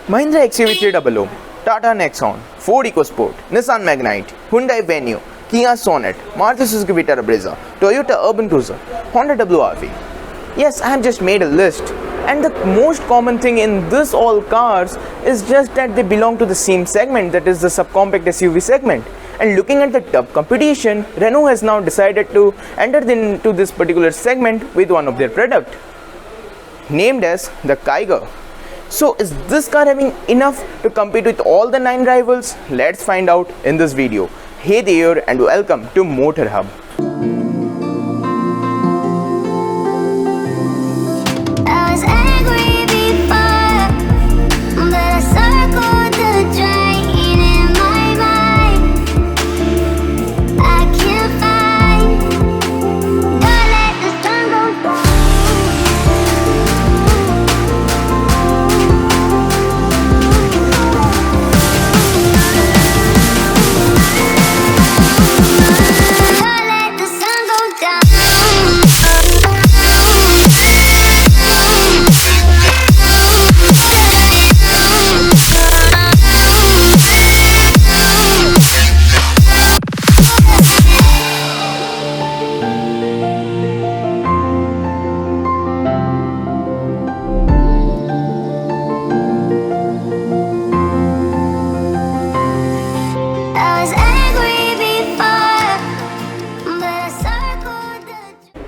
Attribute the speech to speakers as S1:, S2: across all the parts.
S1: Mahindra XUV 300, Tata Nexon, Ford EcoSport, Nissan Magnite, Hyundai Venue, Kia Sonet, Maruti Suzuki Vitara Brezza, Toyota Urban Cruiser, Honda WRV. Yes, I have just made a list, and the most common thing in this all cars is just that they belong to the same segment, that is the subcompact SUV segment. And looking at the top competition, Renault has now decided to enter into this particular segment with one of their products, named as the Kiger. So is this car having enough to compete with all the 9 rivals? Let's find out in this video. Hey there and welcome to Motor Hub.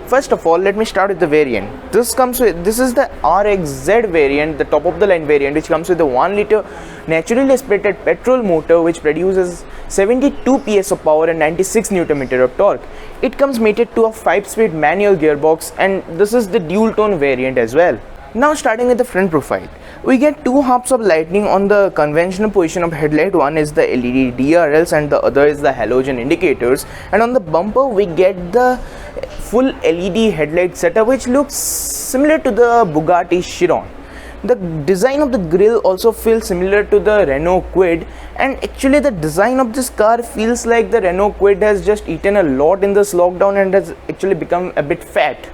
S1: First of all, let me start with the variant. This is the RXZ variant, the top of the line variant, which comes with a 1 liter naturally aspirated petrol motor which produces 72 PS of power and 96 Nm of torque. It comes mated to a 5-speed manual gearbox, and this is the dual tone variant as well. Now starting with the front profile, we get 2 halves of lighting on the conventional position of headlight. One is the LED DRLs and the other is the halogen indicators, and on the bumper we get the full LED headlight setup which looks similar to the Bugatti Chiron. The design of the grille also feels similar to the Renault Kwid, and actually the design of this car feels like the Renault Kwid has just eaten a lot in this lockdown and has actually become a bit fat.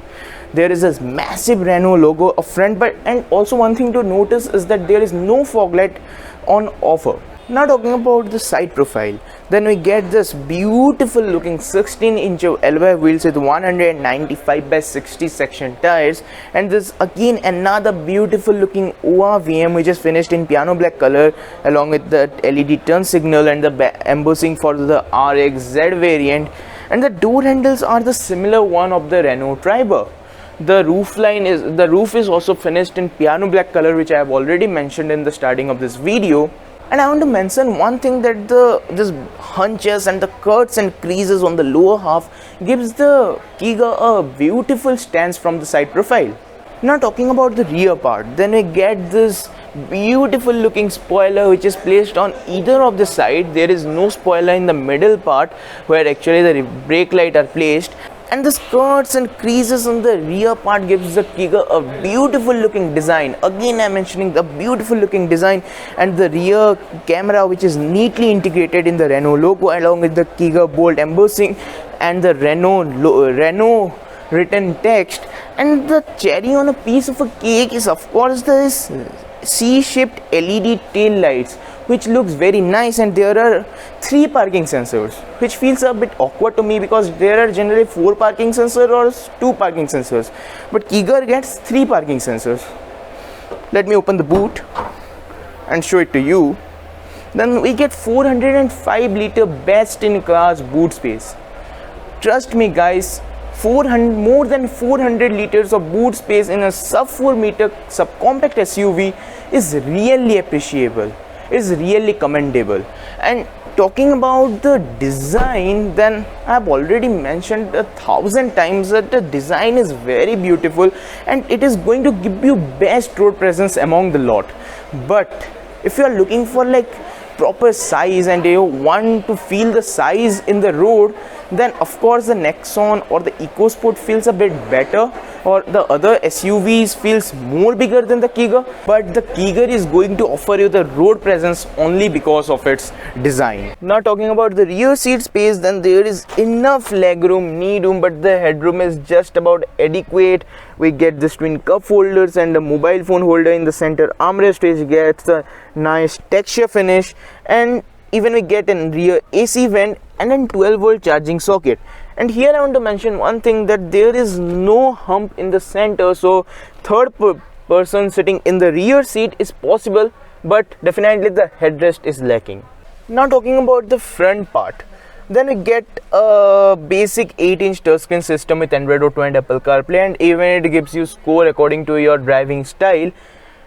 S1: There is this massive Renault logo up front, and also one thing to notice is that there is no fog light on offer. Now talking about the side profile, then we get this beautiful looking 16-inch alloy wheels with 195/60 section tires, and this again another beautiful looking ORVM which is finished in piano black color along with the LED turn signal and the embossing for the RXZ variant, and the door handles are the similar one of the Renault Triber. The roof is also finished in piano black color, which I have already mentioned in the starting of this video. And I want to mention one thing, that this hunches and the cuts and creases on the lower half gives the Kiger a beautiful stance from the side profile. Now talking about the rear part, then we get this beautiful looking spoiler which is placed on either of the side. There is no spoiler in the middle part where actually the brake light are placed, and the skirts and creases on the rear part gives the Kiger a beautiful looking design. Again I'm mentioning the beautiful looking design, and the rear camera which is neatly integrated in the Renault logo along with the Kiger bold embossing and the Renault written text. And the cherry on a piece of a cake is of course this C-shaped LED tail lights which looks very nice, and there are 3 parking sensors, which feels a bit awkward to me because there are generally 4 parking sensors or 2 parking sensors, but Kiger gets 3 parking sensors. Let me open the boot and show it to you. Then we get 405 liter best in class boot space. Trust me guys, more than 400 liters of boot space in a sub 4 meter subcompact SUV is really appreciable. Is really commendable. And talking about the design, then I have already mentioned 1,000 times that the design is very beautiful and it is going to give you best road presence among the lot. But if you are looking for like proper size and you want to feel the size in the road, then of course the Nexon or the EcoSport feels a bit better, or the other SUVs feels more bigger than the Kiga, but the Kiga is going to offer you the road presence only because of its design. Now talking about the rear seat space, then there is enough legroom, knee room, but the headroom is just about adequate. We get this twin cup holders and a mobile phone holder in the center armrest, which gets a nice texture finish, and even we get a rear AC vent and a 12-volt charging socket. And here I want to mention one thing, that there is no hump in the center, so third person sitting in the rear seat is possible, but definitely the headrest is lacking. Now talking about the front part, then we get a basic 8-inch touchscreen system with Android Auto and Apple CarPlay, and even it gives you score according to your driving style.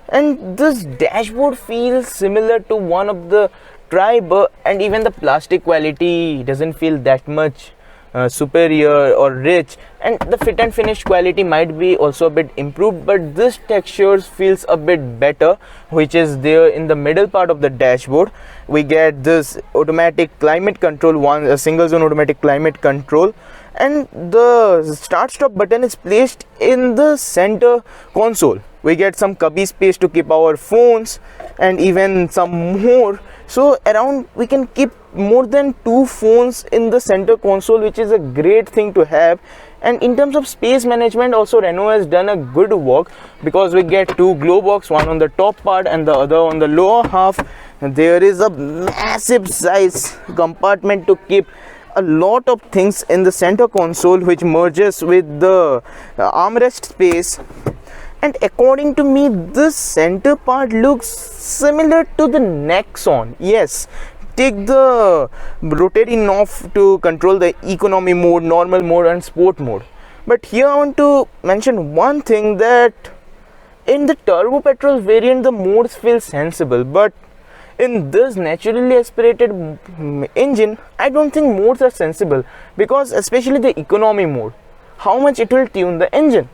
S1: And this dashboard feels similar to one of the Tribe, and even the plastic quality doesn't feel that much superior or rich, and the fit and finish quality might be also a bit improved, but this textures feels a bit better, which is there in the middle part of the dashboard. We get this automatic climate control, a single zone automatic climate control, and the start stop button is placed in the center console. We get some cubby space to keep our phones and even some more, so around we can keep more than 2 phones in the center console, which is a great thing to have. And in terms of space management also, Renault has done a good work, because we get 2 glow box, one on the top part and the other on the lower half. There is a massive size compartment to keep a lot of things in the center console, which merges with the armrest space. And according to me, this center part looks similar to the Nexon. Yes, take the rotating knob to control the economy mode, normal mode and sport mode. But here I want to mention one thing, that in the turbo petrol variant the modes feel sensible, but in this naturally aspirated engine I don't think modes are sensible, because especially the economy mode, how much it will tune the engine.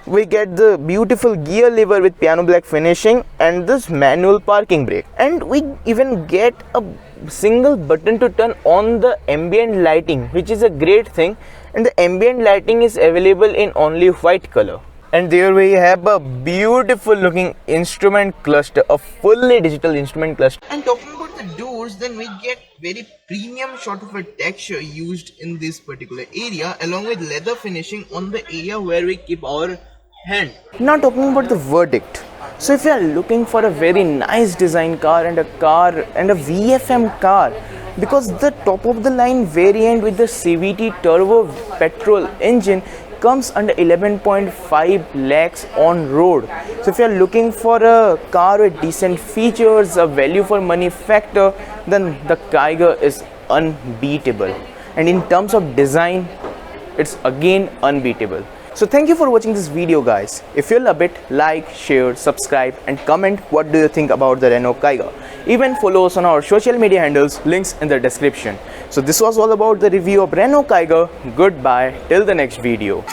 S1: We get the beautiful gear lever with piano black finishing and this manual parking brake, and we even get a single button to turn on the ambient lighting, which is a great thing, and the ambient lighting is available in only white color. And there we have a beautiful looking instrument cluster, a fully digital instrument cluster. And talking about the doors, then we get very premium sort of a texture used in this particular area, along with leather finishing on the area where we keep our hand. Now talking about the verdict. So if you are looking for a very nice design car and a VFM car, because the top of the line variant with the CVT turbo petrol engine comes under 11.5 lakhs on road. So if you are looking for a car with decent features, a value for money factor, then the Kiga is unbeatable. And in terms of design, it's again unbeatable. So thank you for watching this video, guys. If you love it, like, share, subscribe and comment what do you think about the Renault Kiga. Even follow us on our social media handles, links in the description. So this was all about the review of Renault Kiga. Goodbye till the next video.